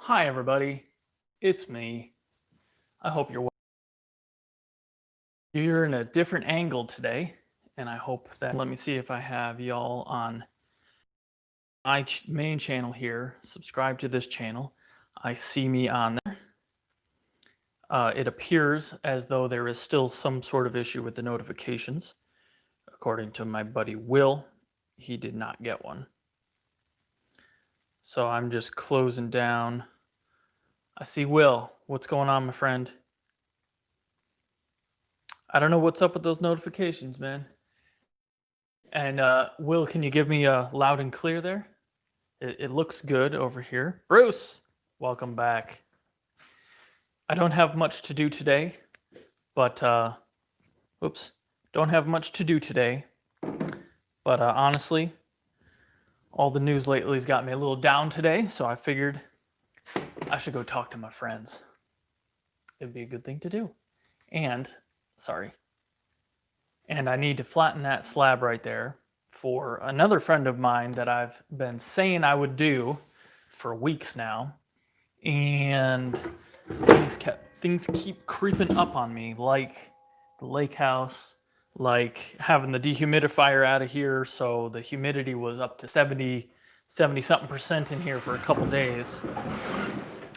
Hi everybody, it's me. I hope you're well. You're in a different angle today, and I hope that, let me see if I have y'all on my main channel here. Subscribe to this channel. I see me on there. It appears as though there is still some sort of issue with the notifications. According to my buddy Will, he did not get one. So I'm just closing down. I see Will. What's going on, my friend? I don't know what's up with those notifications, man. And Will, can you give me a loud and clear there? It looks good over here. Bruce, welcome back. I don't have much to do today, but don't have much to do today. But honestly, all the news lately has got me a little down today, so I figured I should go talk to my friends. It'd be a good thing to do. And I need to flatten that slab right there for another friend of mine that I've been saying I would do for weeks now. And things keep creeping up on me, like the lake house, like having the dehumidifier out of here, so the humidity was up to 70 something percent in here for a couple days.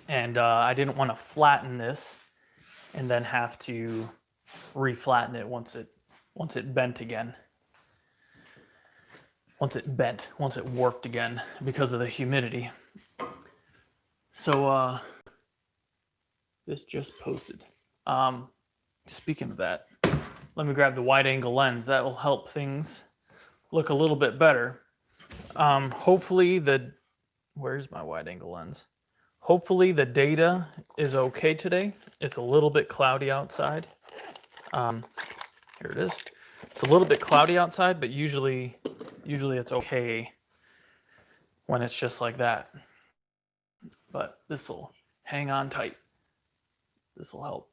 And I didn't want to flatten this and then have to reflatten it once it bent again. Once it warped again because of the humidity. So this just posted. Speaking of that, let me grab the wide angle lens. That'll help things look a little bit better. Hopefully where's my wide angle lens? Hopefully the data is okay today. It's a little bit cloudy outside. Here it is. It's a little bit cloudy outside, but usually it's okay when it's just like that. But this'll hang on tight. This'll help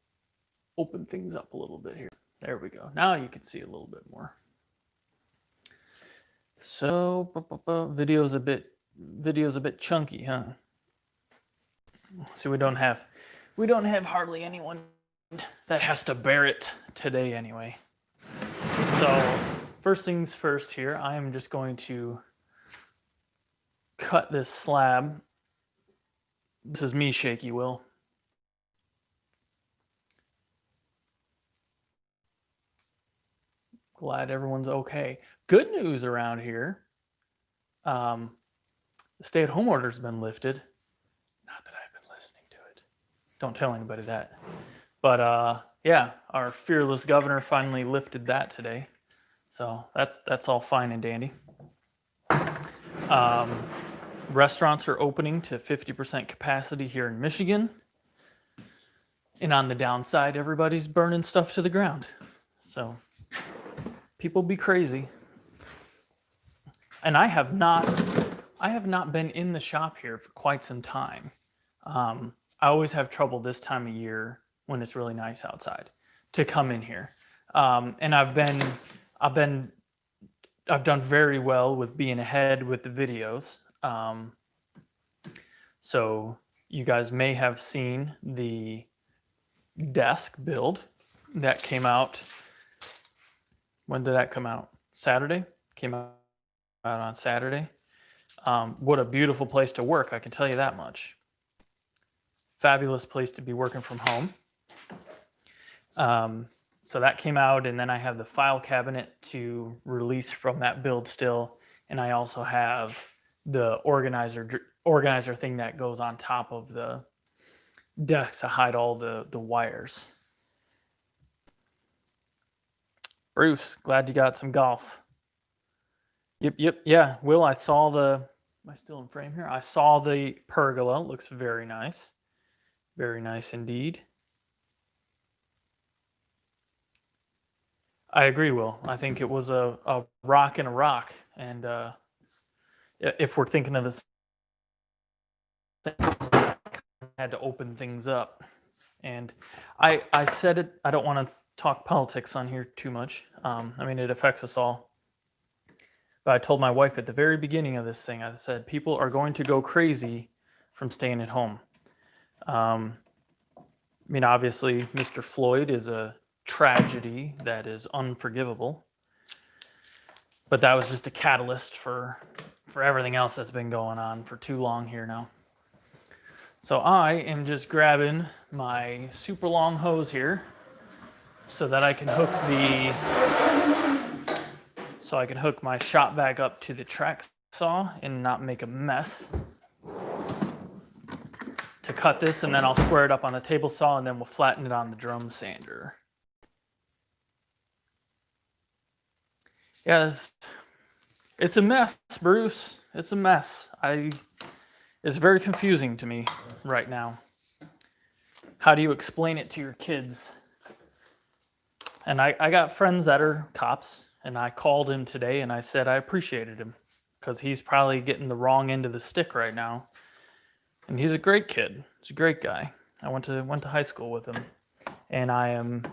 open things up a little bit here. There we go. Now you can see a little bit more. So video's a bit chunky, huh? See, we don't have hardly anyone that has to bear it today anyway. So first things first here, I am just going to cut this slab. This is me, Shaky Will. Glad everyone's okay. Good news around here. The stay-at-home order's been lifted. Not that I've been listening to it. Don't tell anybody that. But yeah, our fearless governor finally lifted that today. So that's all fine and dandy. Restaurants are opening to 50% capacity here in Michigan. And on the downside, everybody's burning stuff to the ground. So people be crazy. And I have not been in the shop here for quite some time. I always have trouble this time of year when it's really nice outside to come in here. And I've done very well with being ahead with the videos. So you guys may have seen the desk build that came out. When did that come out? Saturday? Came out on Saturday. What a beautiful place to work, I can tell you that much. Fabulous place to be working from home. So that came out, and then I have the file cabinet to release from that build still, and I also have the organizer thing that goes on top of the desk to hide all the wires. Bruce, glad you got some golf. Yep, yeah. Will, I saw am I still in frame here? I saw the pergola. Looks very nice. Very nice indeed. I agree, Will. I think it was a rock and a rock. And if we're thinking of this, had to open things up. And I said it, I don't want to talk politics on here too much. I mean, it affects us all. But I told my wife at the very beginning of this thing, I said, people are going to go crazy from staying at home. I mean, obviously, Mr. Floyd is a tragedy that is unforgivable, but that was just a catalyst for everything else that's been going on for too long here now. So I am just grabbing my super long hose here so that I can hook my shop vac up to the track saw and not make a mess. To cut this, and then I'll square it up on the table saw, and then we'll flatten it on the drum sander. Yeah, it's a mess, Bruce. It's a mess. It's very confusing to me right now. How do you explain it to your kids? And I got friends that are cops, and I called him today and I said I appreciated him because he's probably getting the wrong end of the stick right now. And he's a great kid. He's a great guy. I went to high school with him, and I'm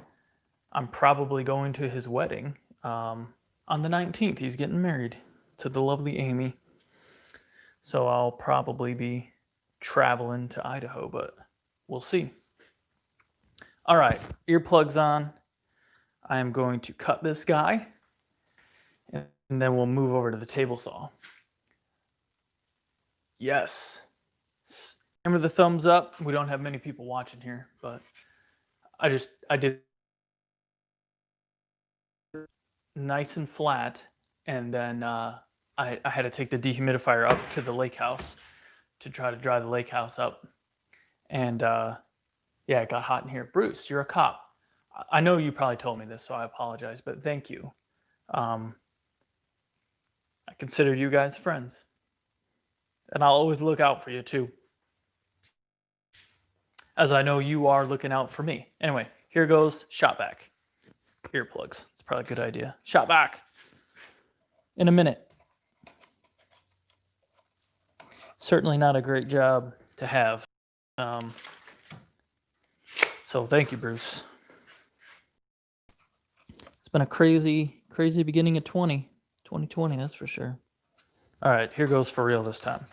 probably going to his wedding on the 19th. He's getting married to the lovely Amy. So I'll probably be traveling to Idaho, but we'll see. All right, earplugs on. I am going to cut this guy, and then we'll move over to the table saw. Yes. Remember the thumbs up? We don't have many people watching here, but I did nice and flat, and then I had to take the dehumidifier up to the lake house to try to dry the lake house up. And yeah, it got hot in here. Bruce, you're a cop. I know you probably told me this, so I apologize, but thank you. I consider you guys friends. And I'll always look out for you too, as I know you are looking out for me. Anyway, here goes shot back. Earplugs. It's probably a good idea. Shot back in a minute. Certainly not a great job to have. So thank you, Bruce. It's been a crazy beginning of 2020, that's for sure. All right, here goes for real this time.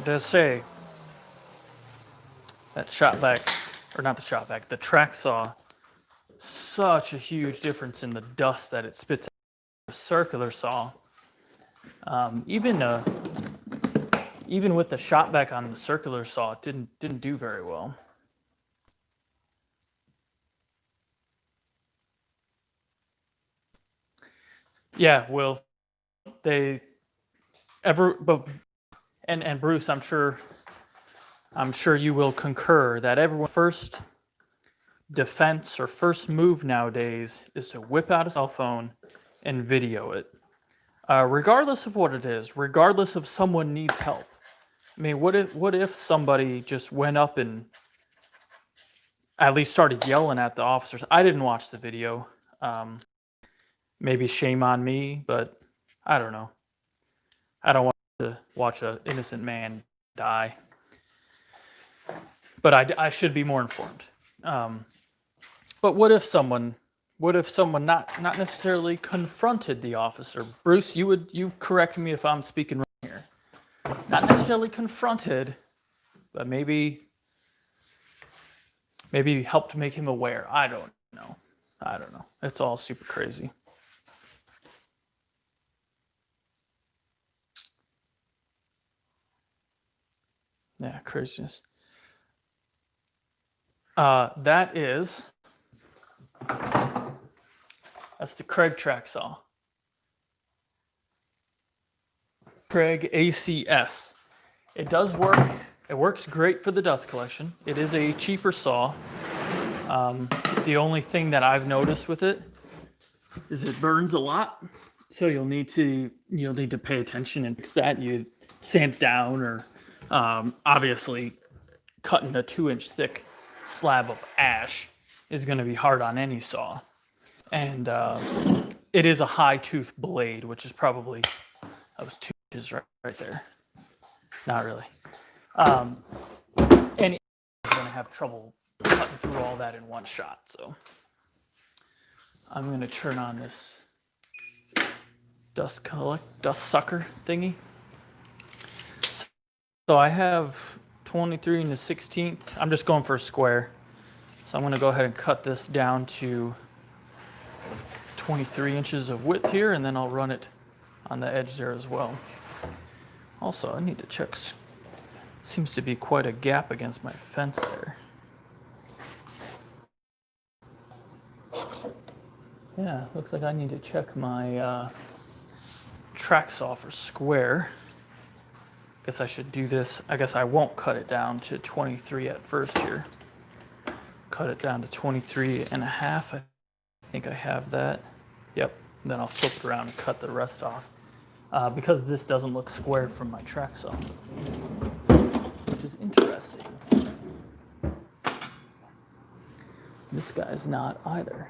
I dare say that shot back, or not the shot back, the track saw, such a huge difference in the dust that it spits out. A circular saw, even with the shot back on the circular saw, it didn't do very well. Yeah, well, and Bruce, I'm sure you will concur that everyone's first defense or first move nowadays is to whip out a cell phone and video it, regardless of what it is, regardless if someone needs help. I mean, what if somebody just went up and at least started yelling at the officers? I didn't watch the video. Maybe shame on me, but I don't know. I don't want to watch an innocent man die. But I should be more informed. But what if someone not necessarily confronted the officer? Bruce, you correct me if I'm speaking wrong here. Not necessarily confronted, but maybe helped make him aware. I don't know. It's all super crazy. Yeah, craziness. That's the Craig track saw. Craig ACS. It does work. It works great for the dust collection. It is a cheaper saw. The only thing that I've noticed with it is it burns a lot. So you'll need to pay attention and fix that. You sand it down, or obviously cutting a 2-inch thick slab of ash is going to be hard on any saw. And it is a high tooth blade, which is probably, that was 2 inches right there. Not really. And you're going to have trouble cutting through all that in one shot. So I'm going to turn on this dust sucker thingy. So I have 23 and the 16th. I'm just going for a square. So I'm going to go ahead and cut this down to 23 inches of width here, and then I'll run it on the edge there as well. Also, I need to check. Seems to be quite a gap against my fence there. Yeah, looks like I need to check my track saw for square. Guess I should do this. I guess I won't cut it down to 23 at first here. Cut it down to 23 and a half. I think I have that. Yep. Then I'll flip it around and cut the rest off. Because this doesn't look square from my track saw, which is interesting. This guy's not either.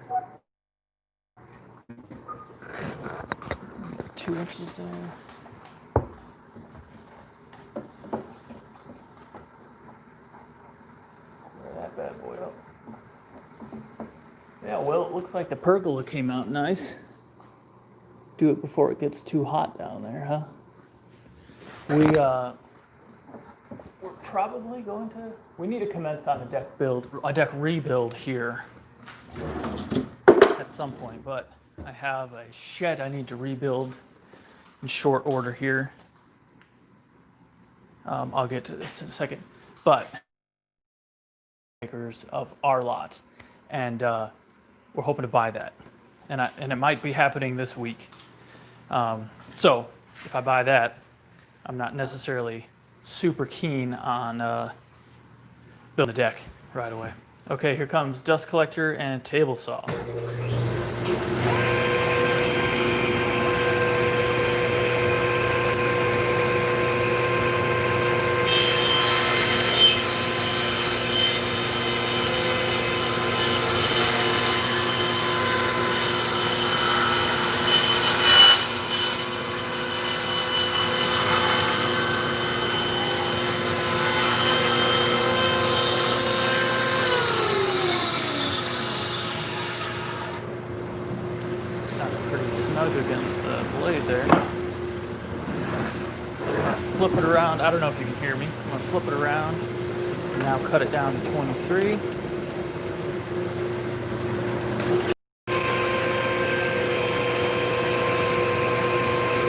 2 inches there. Wear that bad boy up. Yeah, well, it looks like the pergola came out nice. Do it before it gets too hot down there, huh? We're probably going to, we need to commence on a deck rebuild here at some point, but I have a shed I need to rebuild in short order here. I'll get to this in a second, but acres of our lot, and we're hoping to buy that, and it might be happening this week. So if I buy that, I'm not necessarily super keen on building a deck right away. Okay, here comes dust collector and table saw. Snug against the blade there. So I'm going to flip it around. I don't know if you can hear me. I'm going to flip it around and now cut it down to 23.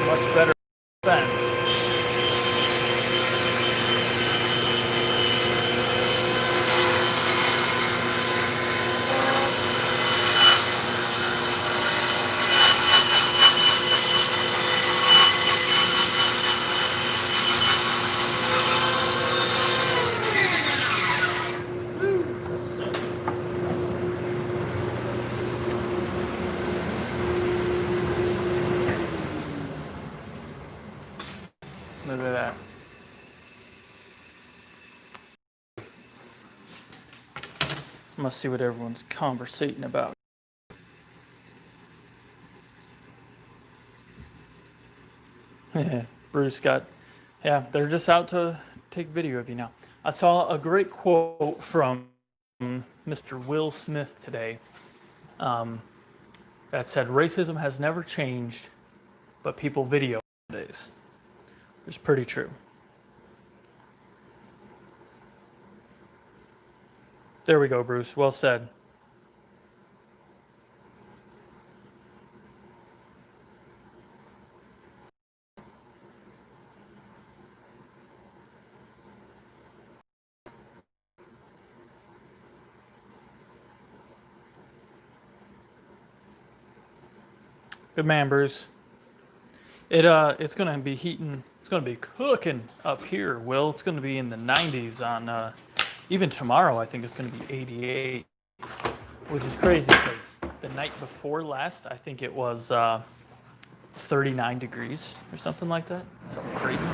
Much better fence. Look at that. I must see what everyone's conversating about. Bruce got, yeah, they're just out to take video of you now. I saw a great quote from Mr. Will Smith today that said, racism has never changed, but people video nowadays. It's pretty true. There we go, Bruce. Well said. Good man, Bruce. It's gonna be heating. It's going to be cooking up here, Will. It's going to be in the 90s on, even tomorrow, I think it's going to be 88, which is crazy because the night before last, I think it was 39 degrees or something like that. Something crazy.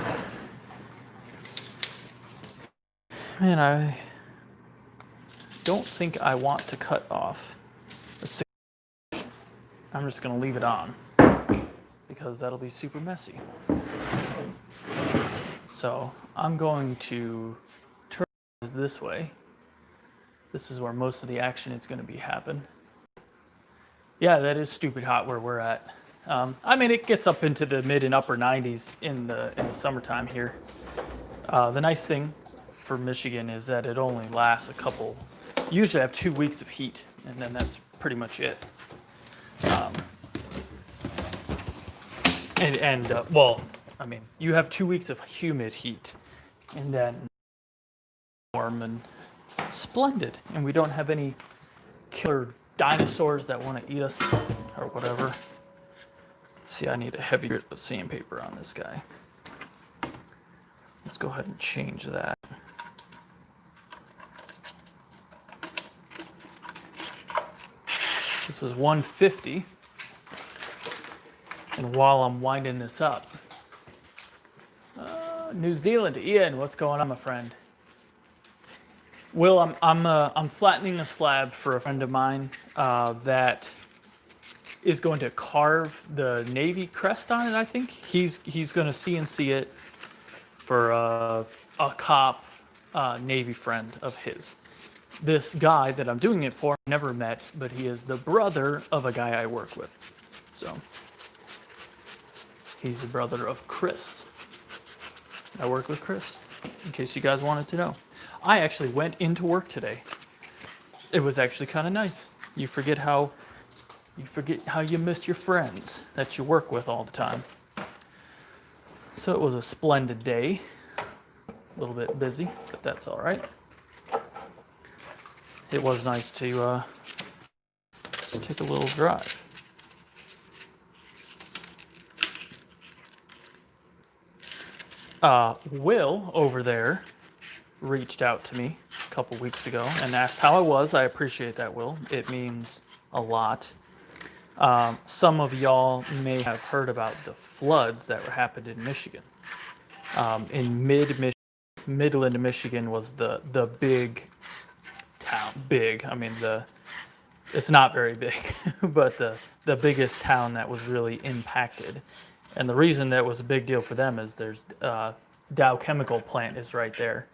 Man, I don't think I want to cut off the 6. I'm just going to leave it on because that'll be super messy. So I'm going to turn this way. This is where most of the action is going to be happen. Yeah, that is stupid hot where we're at. I mean, it gets up into the mid and upper 90s in the summertime here. The nice thing for Michigan is that it only lasts a couple. Usually I have 2 weeks of heat, and then that's pretty much it. Well, I mean, you have 2 weeks of humid heat, and then warm and splendid, and we don't have any killer dinosaurs that want to eat us or whatever. See, I need a heavy grit of sandpaper on this guy. Let's go ahead and change that. This is 150. And while I'm winding this up, New Zealand, Ian, what's going on, my friend? Will, I'm flattening a slab for a friend of mine that is going to carve the Navy crest on it. I think he's going to CNC it for a cop Navy friend of his. This guy that I'm doing it for, I never met, but he is the brother of a guy I work with. So he's the brother of Chris. I work with Chris, in case you guys wanted to know. I actually went into work today. It was actually kind of nice. You forget how you miss your friends that you work with all the time. So it was a splendid day. A little bit busy, but that's all right. It was nice to take a little drive. Will over there reached out to me a couple weeks ago and asked how I was. I appreciate that, Will. It means a lot. Some of y'all may have heard about the floods that happened in Michigan. In Midland, Michigan was the big town. Big, I mean it's not very big, but the biggest town that was really impacted. And the reason that was a big deal for them is there's Dow Chemical plant is right there.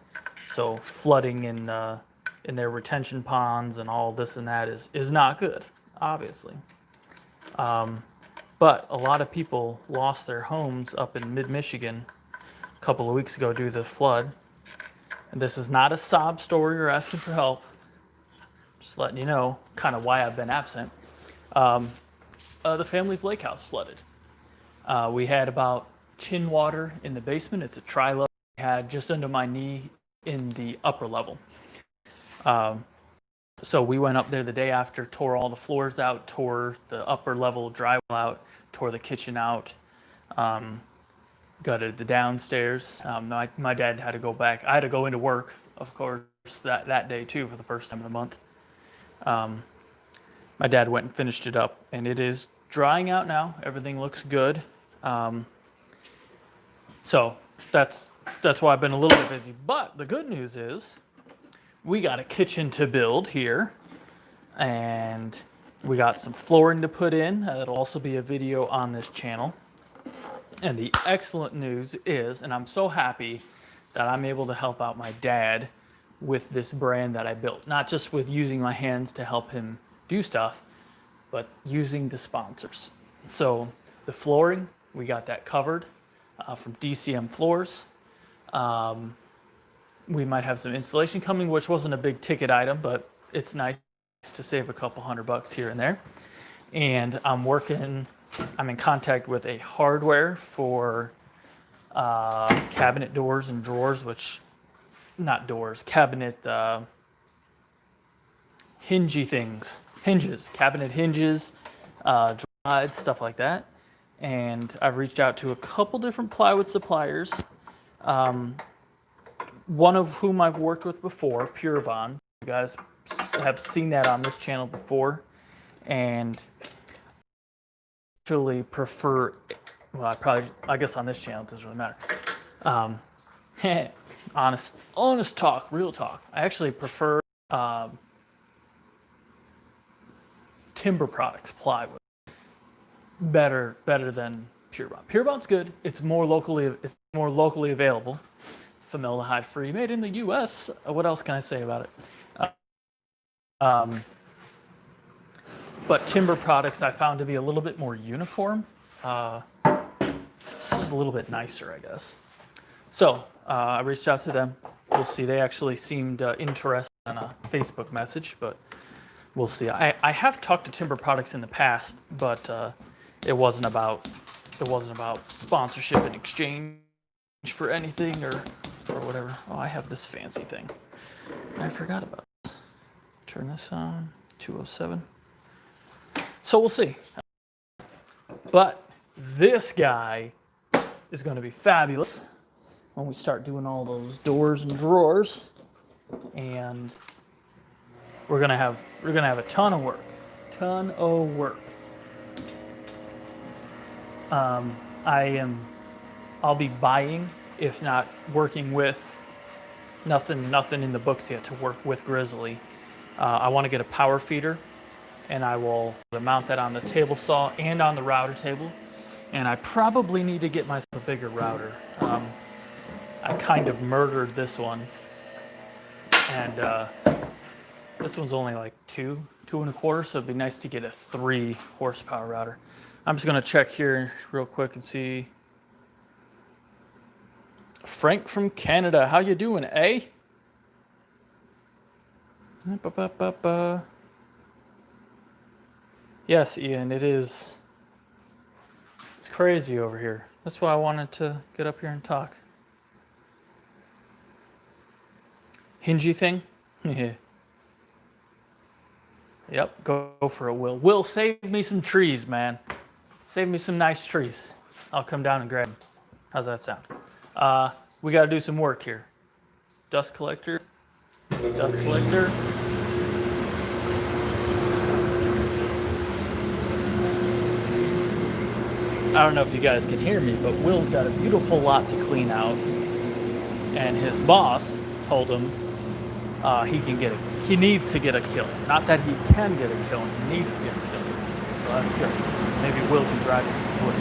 So flooding in their retention ponds and all this and that is not good, obviously. But a lot of people lost their homes up in mid-Michigan a couple of weeks ago due to the flood. And this is not a sob story or asking for help. Just letting you know kind of why I've been absent. The family's lake house flooded. We had about chin water in the basement. It's a tri-level. We had just under my knee in the upper level. So we went up there the day after, tore all the floors out, tore the upper level drywall out, tore the kitchen out, gutted the downstairs. My dad had to go back. I had to go into work, of course, that day too for the first time in a month. My dad went and finished it up, and it is drying out now. Everything looks good. So that's why I've been a little bit busy. But the good news is we got a kitchen to build here, and we got some flooring to put in. That'll also be a video on this channel. And the excellent news is, and I'm so happy that I'm able to help out my dad with this brand that I built. Not just with using my hands to help him do stuff, but using the sponsors. So the flooring, we got that covered from DCM Floors. We might have some installation coming, which wasn't a big ticket item, but it's nice to save a couple $100 here and there. And I'm in contact with a hardware for cabinet doors and drawers, cabinet hingy things, hinges, cabinet hinges, drives, stuff like that. and I've reached out to a couple different plywood suppliers, one of whom I've worked with before, Pure Bond. You guys have seen that on this channel before, and actually prefer, well, I guess on this channel it doesn't really matter. Honest talk, real talk. I actually prefer timber products, plywood, better than Pure Bond. Pure Bond's good. It's more locally available. Formaldehyde free, made in the U.S. What else can I say about it? But timber products I found to be a little bit more uniform. This is a little bit nicer, I guess. So I reached out to them. We'll see. They actually seemed interested in a Facebook message, but we'll see. I have talked to timber products in the past, but it wasn't about sponsorship and exchange for anything or whatever. Oh, I have this fancy thing. I forgot about this. Turn this on. 207. So we'll see. But this guy is going to be fabulous when we start doing all those doors and drawers, and we're gonna have a ton of work. I'll be buying, if not working with, nothing in the books yet to work with Grizzly. I want to get a power feeder, and I will mount that on the table saw and on the router table. And I probably need to get myself a bigger router. I kind of murdered this one, and this one's only like 2.25, so it'd be nice to get a 3 horsepower router. I'm just gonna check here real quick and see. Frank from Canada, how you doing, eh? Yes, Ian, it is. It's crazy over here. That's why I wanted to get up here and talk. Hingy thing? Yep, go for it, Will. Will, save me some trees, man. Save me some nice trees. I'll come down and grab them. How's that sound? We got to do some work here. Dust collector. Dust collector. I don't know if you guys can hear me, but Will's got a beautiful lot to clean out. And his boss told him he needs to get a kill. Not that he can get a kill, he needs to get a kill. So that's good. So maybe Will can drive me some wood.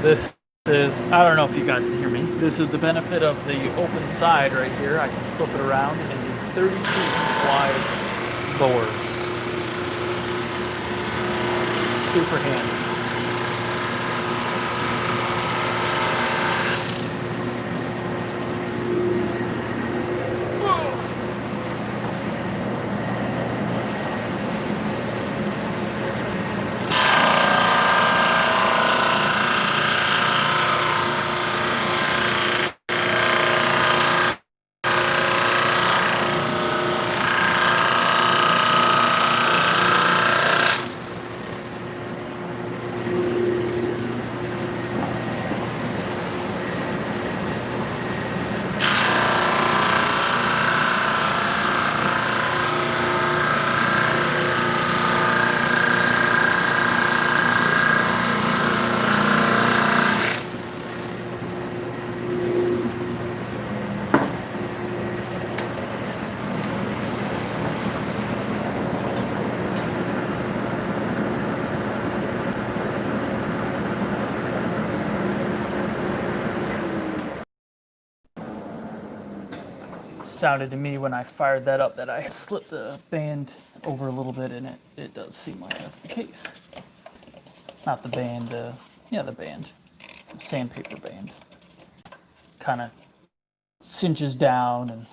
This is, I don't know if you guys can hear me. This is the benefit of the open side right here. I can flip it around and do 30 feet wide boards. Super handy. Sounded to me when I fired that up that I slipped the band over a little bit, and it does seem like that's the case. Not the band, the band, the sandpaper band. Kind of cinches down and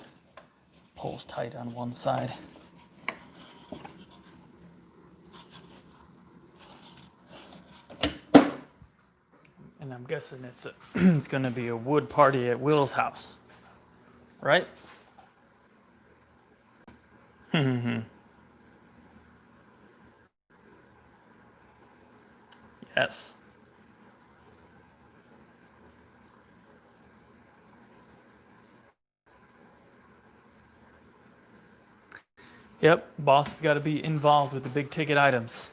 pulls tight on one side. And I'm guessing it's going to be a wood party at Will's house, right? Yes. Yep, boss has got to be involved with the big ticket items.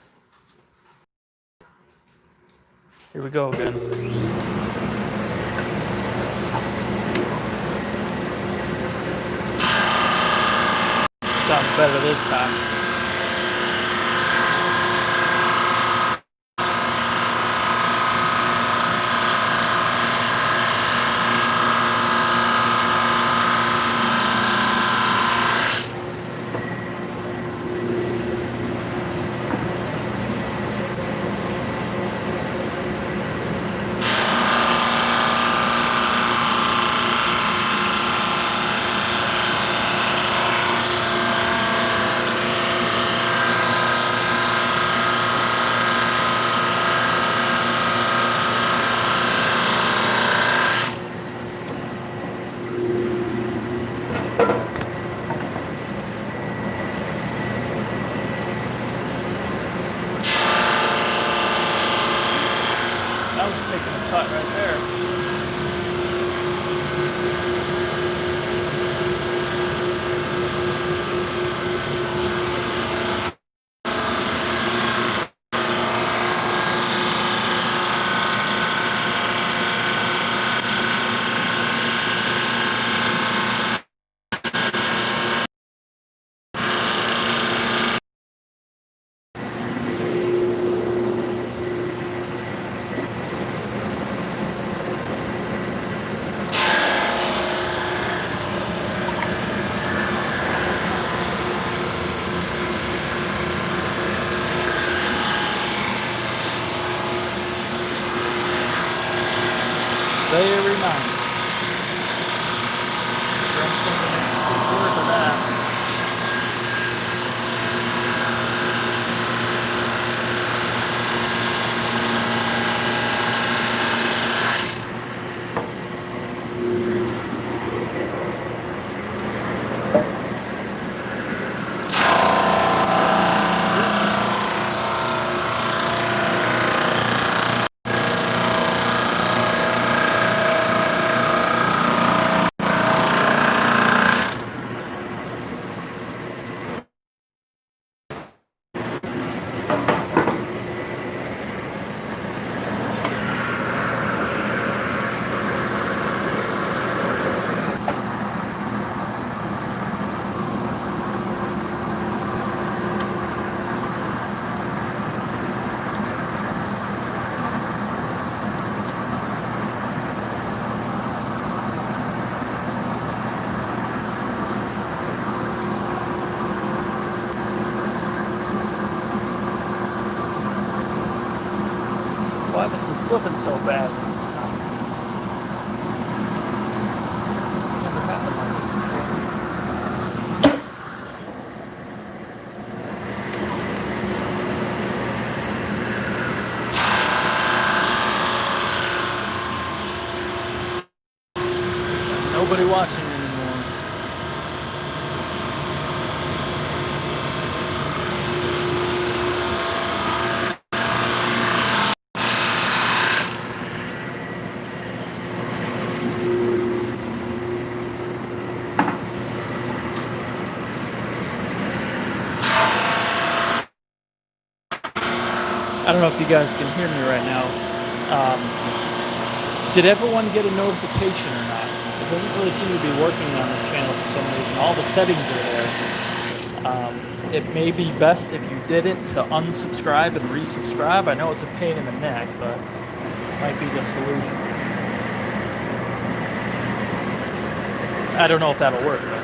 Here we go again. Sounds better this time. That was taking a cut right there. Very nice. Worth of that. Why this is slipping so bad this time? Never happened like this before. Nobody watching anymore. I don't know if you guys can hear me right now. Did everyone get a notification or not? It doesn't really seem to be working on this channel for some reason. All the settings are there. It may be best if you did it to unsubscribe and resubscribe. I know it's a pain in the neck, but it might be the solution. I don't know if that'll work, but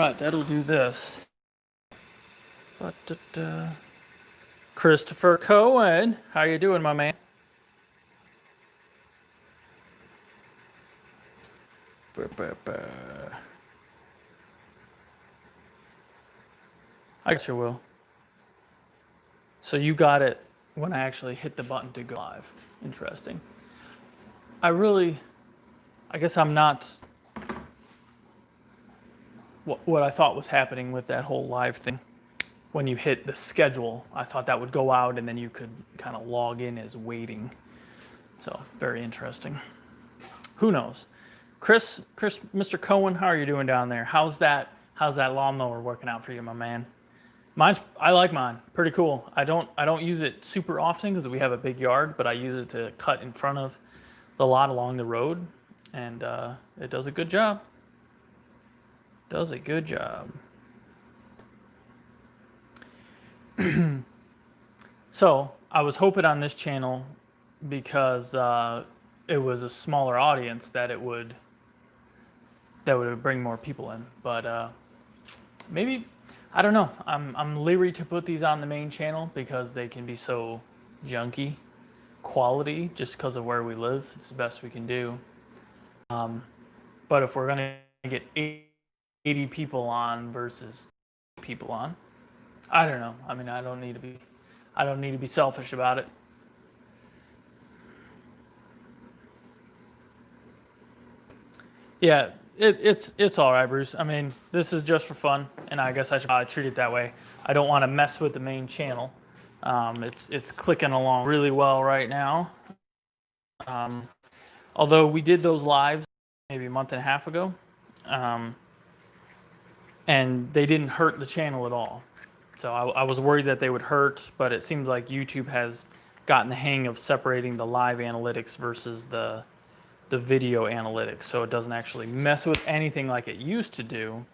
but that'll do this. But Christopher Cohen, how you doing, my man? I guess you will. So you got it when I actually hit the button to go live. Interesting. I guess I'm not what I thought was happening with that whole live thing. When you hit the schedule, I thought that would go out and then you could kind of log in as waiting. So very interesting. Who knows? Chris, Mr. Cohen, how are you doing down there? How's that lawnmower working out for you, my man? I like mine. Pretty cool. I don't use it super often because we have a big yard, but I use it to cut in front of the lot along the road, and it does a good job. Does a good job. So I was hoping on this channel, because it was a smaller audience, that it would bring more people in, but maybe, I don't know. I'm leery to put these on the main channel because they can be so junky quality just because of where we live. It's the best we can do. But if we're gonna get 80 people on versus people on, I don't know. I mean, I don't need to be selfish about it. Yeah, it's all right, Bruce. I mean, this is just for fun, and I guess I should treat it that way. I don't want to mess with the main channel. It's clicking along really well right now. Although we did those lives maybe a month and a half ago, and they didn't hurt the channel at all. So I was worried that they would hurt, but it seems like YouTube has gotten the hang of separating the live analytics versus the video analytics, so it doesn't actually mess with anything like it used to do.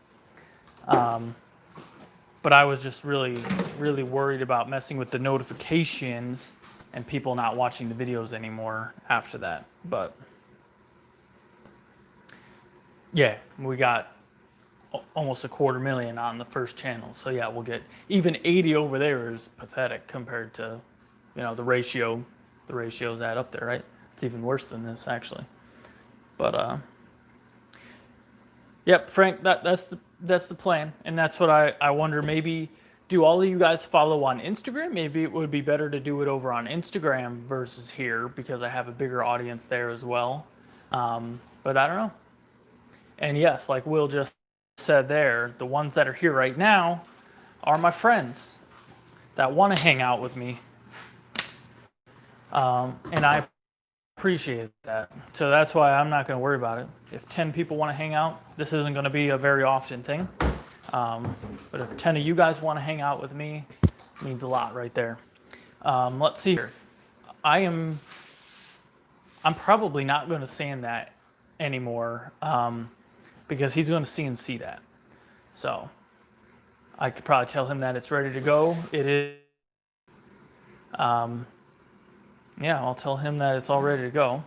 But I was just really worried about messing with the notifications and people not watching the videos anymore after that. But yeah, we got almost 250,000 on the first channel. So yeah, we'll get even 80 over there is pathetic compared to, the ratios add up there, right? It's even worse than this actually. But yep, Frank, that's the plan, and that's what I wonder. Maybe do all of you guys follow on Instagram? Maybe it would be better to do it over on Instagram versus here because I have a bigger audience there as well. But I don't know. And yes, like Will just said there, the ones that are here right now are my friends that want to hang out with me, and I appreciate that. So that's why I'm not going to worry about it. If 10 people want to hang out, this isn't going to be a very often thing. But if 10 of you guys want to hang out with me, it means a lot right there. Let's see here. I'm probably not going to sand that anymore because he's going to CNC that. So I could probably tell him that it's ready to go. It is. Yeah, I'll tell him that it's all ready to go.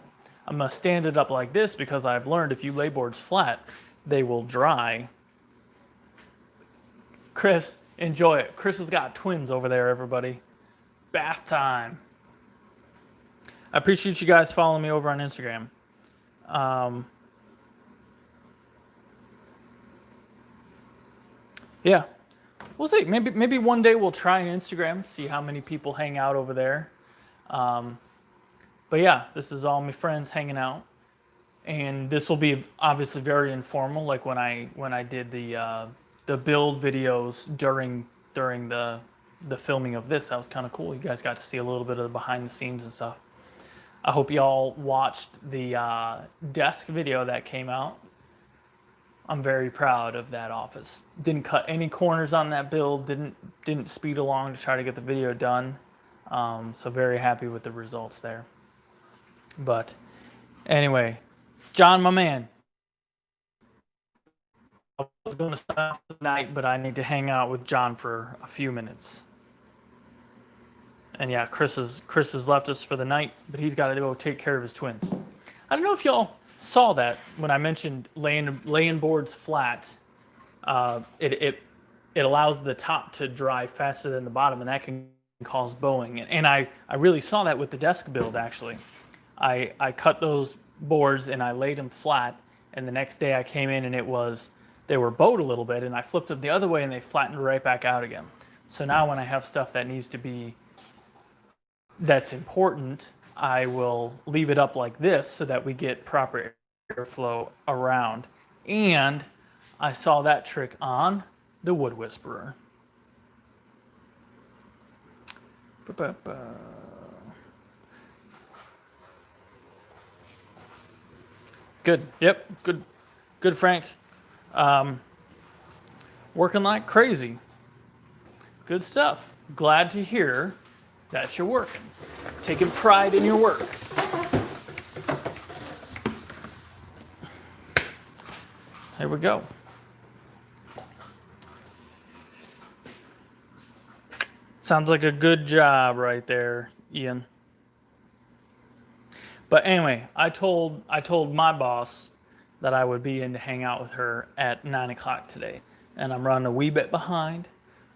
I'm going to stand it up like this because I've learned if you lay boards flat, they will dry. Chris, enjoy it. Chris has got twins over there, everybody. Bath time. I appreciate you guys following me over on Instagram. Yeah, we'll see. Maybe one day we'll try an Instagram, see how many people hang out over there. But yeah, this is all my friends hanging out, and this will be obviously very informal. Like when I did the build videos during the filming of this, that was kind of cool. You guys got to see a little bit of the behind the scenes and stuff. I hope y'all watched the desk video that came out. I'm very proud of that office. Didn't cut any corners on that build. Didn't speed along to try to get the video done. So very happy with the results there. But anyway, John, my man, I was going to stop tonight, but I need to hang out with John for a few minutes. And yeah, Chris has left us for the night, but he's got to go take care of his twins. I don't know if y'all saw that when I mentioned laying boards flat. it allows the top to dry faster than the bottom, and that can cause bowing. And I really saw that with the desk build, actually. I cut those boards and I laid them flat, and the next day I came in and they were bowed a little bit, and I flipped them the other way and they flattened right back out again. So now when I have stuff that needs to be, that's important, I will leave it up like this so that we get proper airflow around. And I saw that trick on the Wood Whisperer. Good. Yep. Good. Good, Frank. Working like crazy. Good stuff. Glad to hear that you're working. Taking pride in your work. There we go. Sounds like a good job right there, Ian. But anyway, I told my boss that I would be in to hang out with her at 9 o'clock today. And I'm running a wee bit behind,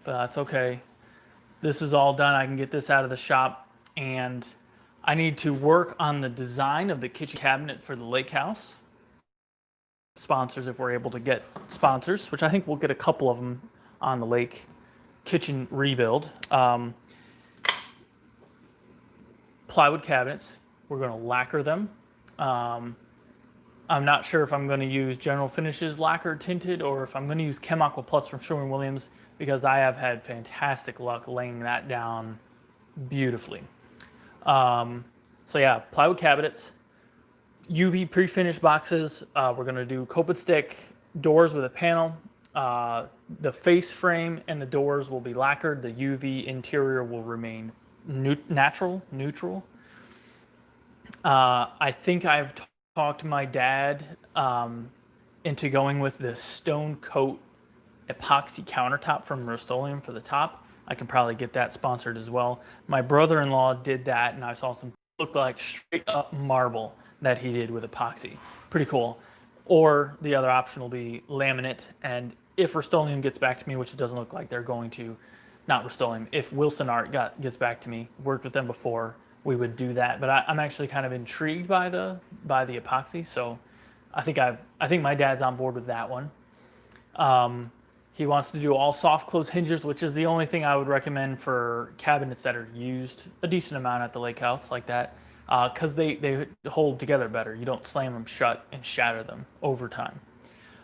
but that's okay. This is all done. I can get this out of the shop. And I need to work on the design of the kitchen cabinet for the lake house. Sponsors, if we're able to get sponsors, which I think we'll get a couple of them on the lake kitchen rebuild. Plywood cabinets. We're going to lacquer them. I'm not sure if I'm going to use General Finishes lacquer tinted or if I'm going to use Chem Aqua Plus from Sherwin-Williams, because I have had fantastic luck laying that down beautifully. So yeah, plywood cabinets, UV pre-finished boxes. We're going to do Cope and Stick doors with a panel. The face frame and the doors will be lacquered. The UV interior will remain neutral. I think I've talked my dad into going with this stone coat epoxy countertop from Rust-Oleum for the top. I can probably get that sponsored as well. My brother-in-law did that, and I saw some look like straight up marble that he did with epoxy. Pretty cool. Or the other option will be laminate, and if Rust-Oleum gets back to me, which it doesn't look like they're going to, not Rust-Oleum, if Wilson Art gets back to me, worked with them before, we would do that. But I'm actually kind of intrigued by the epoxy, so I think my dad's on board with that one. He wants to do all soft close hinges, which is the only thing I would recommend for cabinets that are used a decent amount at the lake house like that, because they hold together better. You don't slam them shut and shatter them over time.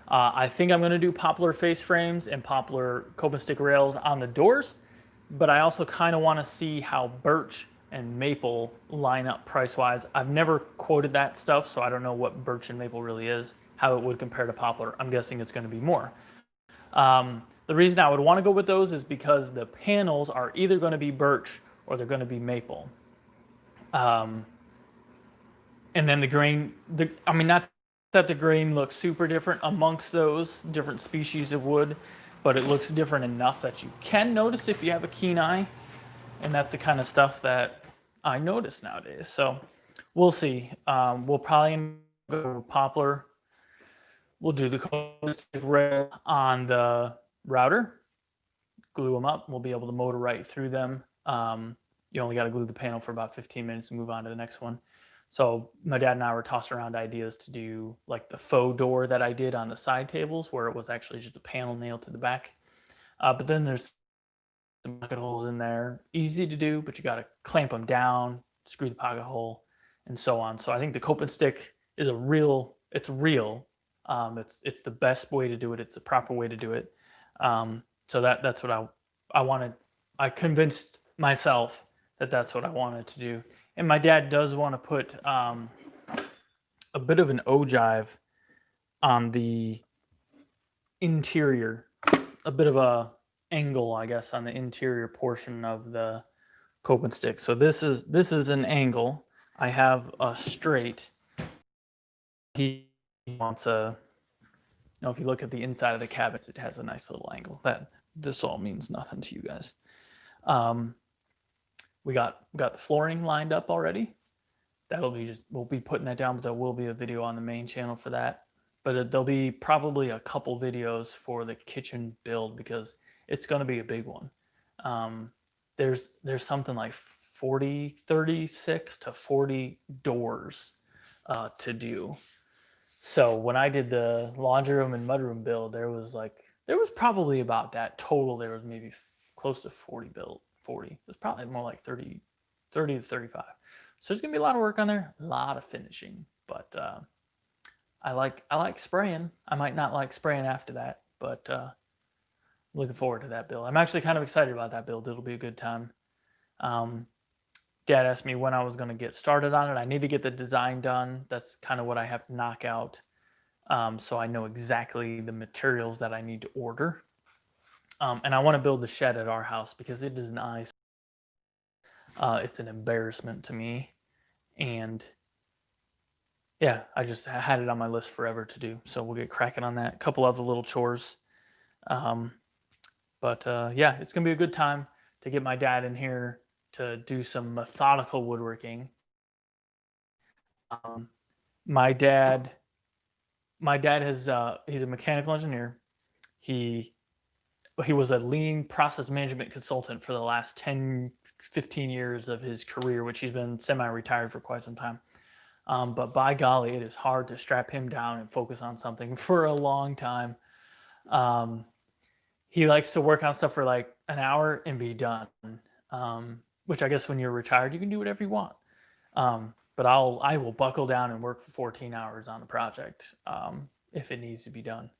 I think I'm going to do poplar face frames and poplar Cope and Stick rails on the doors, but I also kind of want to see how birch and maple line up price-wise. I've never quoted that stuff, so I don't know what birch and maple really is, how it would compare to poplar. I'm guessing it's going to be more. The reason I would want to go with those is because the panels are either going to be birch or they're going to be maple. And then the grain, I mean, not that the grain looks super different amongst those different species of wood, but it looks different enough that you can notice if you have a keen eye. And that's the kind of stuff that I notice nowadays. So we'll see. We'll probably go with poplar. We'll do the rail on the router, glue them up. We'll be able to motor right through them. You only got to glue the panel for about 15 minutes and move on to the next one. So my dad and I were tossing around ideas to do like the faux door that I did on the side tables, where it was actually just a panel nailed to the back. But then there's some pocket holes in there. Easy to do, but you got to clamp them down, screw the pocket hole, and so on. So I think the Cope and Stick is real. It's the best way to do it. It's the proper way to do it. So that's what I wanted. I convinced myself that that's what I wanted to do. And my dad does want to put a bit of an ogive on the interior, a bit of a angle, I guess, on the interior portion of the Cope and Stick. So this is an angle. I have a straight. He wants a. Now, if you look at the inside of the cabinets, it has a nice little angle. This all means nothing to you guys. We got the flooring lined up already. We'll be putting that down, but there will be a video on the main channel for that. there'll be probably a couple videos for the kitchen build because it's going to be a big one. Um, there's something like 36 to 40 doors to do. So when I did the laundry room and mudroom build, there was probably about that total. There was maybe close to 40 built. 40. It was probably more like 30 to 35. So there's gonna be a lot of work on there, a lot of finishing. But I like spraying. I might not like spraying after that, but looking forward to that build. I'm actually kind of excited about that build. It'll be a good time. Dad asked me when I was going to get started on it. I need to get the design done. That's kind of what I have to knock out, so I know exactly the materials that I need to order. And I want to build the shed at our house because it is nice. It's an embarrassment to me, and yeah, I just had it on my list forever to do. So we'll get cracking on that. A couple other little chores. But yeah, it's going to be a good time to get my dad in here to do some methodical woodworking. Um, my dad has he's a mechanical engineer. He was a lean process management consultant for the last 10, 15 years of his career, which he's been semi-retired for quite some time. But by golly, it is hard to strap him down and focus on something for a long time. He likes to work on stuff for like an hour and be done, which I guess when you're retired, you can do whatever you want. But I will buckle down and work for 14 hours on a project if it needs to be done.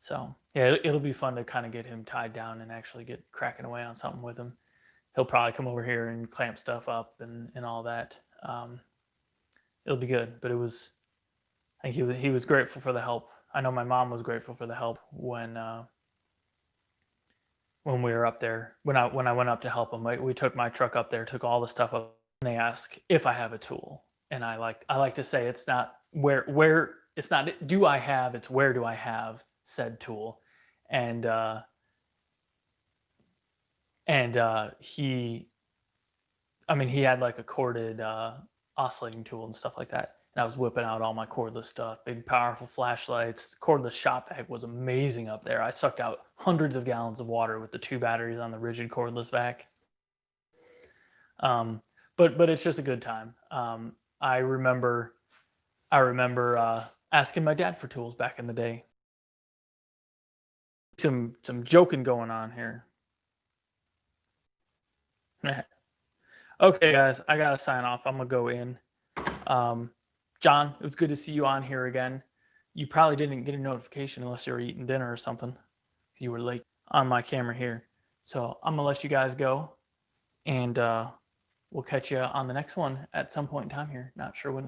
So yeah, it'll be fun to kind of get him tied down and actually get cracking away on something with him. He'll probably come over here and clamp stuff up and all that. It'll be good. But I think he was grateful for the help. I know my mom was grateful for the help when we were up there. When I went up to help them, we took my truck up there, took all the stuff up, and they ask if I have a tool. And I like to say it's not where it's not do I have, it's where do I have said tool. And he had like a corded oscillating tool and stuff like that. And I was whipping out all my cordless stuff, big powerful flashlights. Cordless shop vac was amazing up there. I sucked out hundreds of gallons of water with the 2 batteries on the rigid cordless vac. But it's just a good time. I remember asking my dad for tools back in the day. Some joking going on here. Okay, guys, I gotta sign off. I'm gonna go in. John, it was good to see you on here again. You probably didn't get a notification unless you were eating dinner or something. You were late on my camera here. So I'm gonna let you guys go, and we'll catch you on the next one at some point in time here. Not sure when.